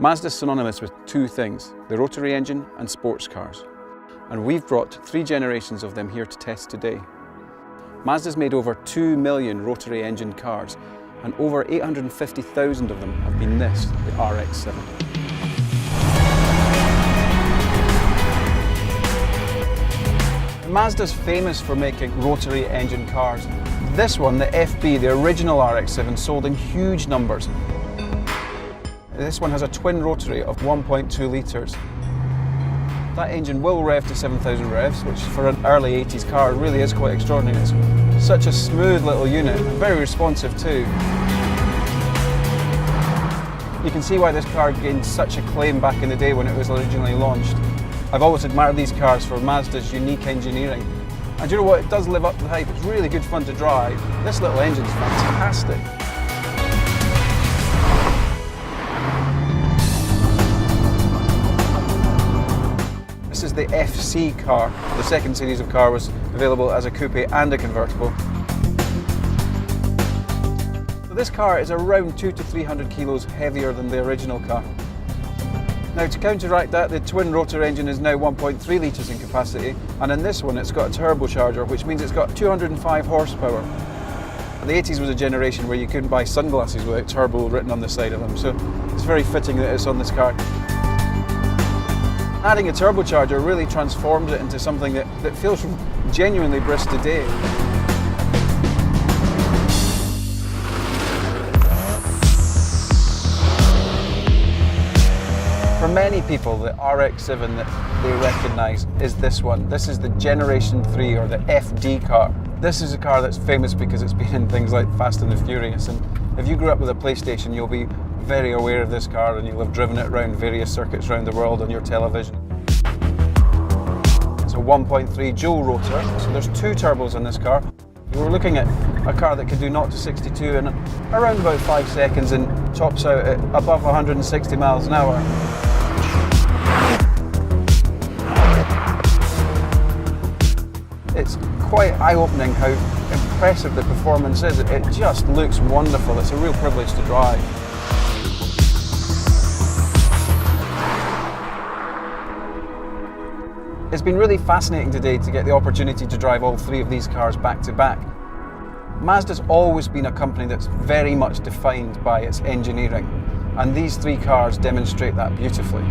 Mazda is synonymous with two things, the rotary engine and sports cars. And we've brought 3 generations of them here to test today. Mazda's made over 2 million rotary engine cars, and over 850,000 of them have been this, the RX-7. Mazda's famous for making rotary engine cars. This one, the FB, the original RX-7, sold in huge numbers. This one has a twin rotary of 1.2 litres. That engine will rev to 7,000 revs, which for an early 80s car really is quite extraordinary. It's such a smooth little unit, and very responsive too. You can see why this car gained such acclaim back in the day when it was originally launched. I've always admired these cars for Mazda's unique engineering. And do you know what? It does live up to the hype. It's really good fun to drive. This little engine's fantastic. This is the FC car. The second series of car was available as a coupe and a convertible. So this car is around 200 to 300 kilos heavier than the original car. Now, to counteract that, the twin rotor engine is now 1.3 litres in capacity, and in this one it's got a turbocharger, which means it's got 205 horsepower. The 80s was a generation where you couldn't buy sunglasses without turbo written on the side of them, so it's very fitting that it's on this car. Adding a turbocharger really transforms it into something that feels genuinely brisk today. For many people, the RX-7 that they recognise is this one. This is the Generation 3 or the FD car. This is a car that's famous because it's been in things like Fast and the Furious, and if you grew up with a PlayStation, you'll be very aware of this car and you'll have driven it around various circuits around the world on your television. It's a 1.3 dual rotor, so there's 2 turbos in this car. We're looking at a car that can do 0 to 62 in around about 5 seconds and tops out at above 160 miles an hour. It's quite eye-opening how impressive the performance is. It just looks wonderful. It's a real privilege to drive. It's been really fascinating today to get the opportunity to drive all 3 of these cars back to back. Mazda's always been a company that's very much defined by its engineering, and these 3 cars demonstrate that beautifully.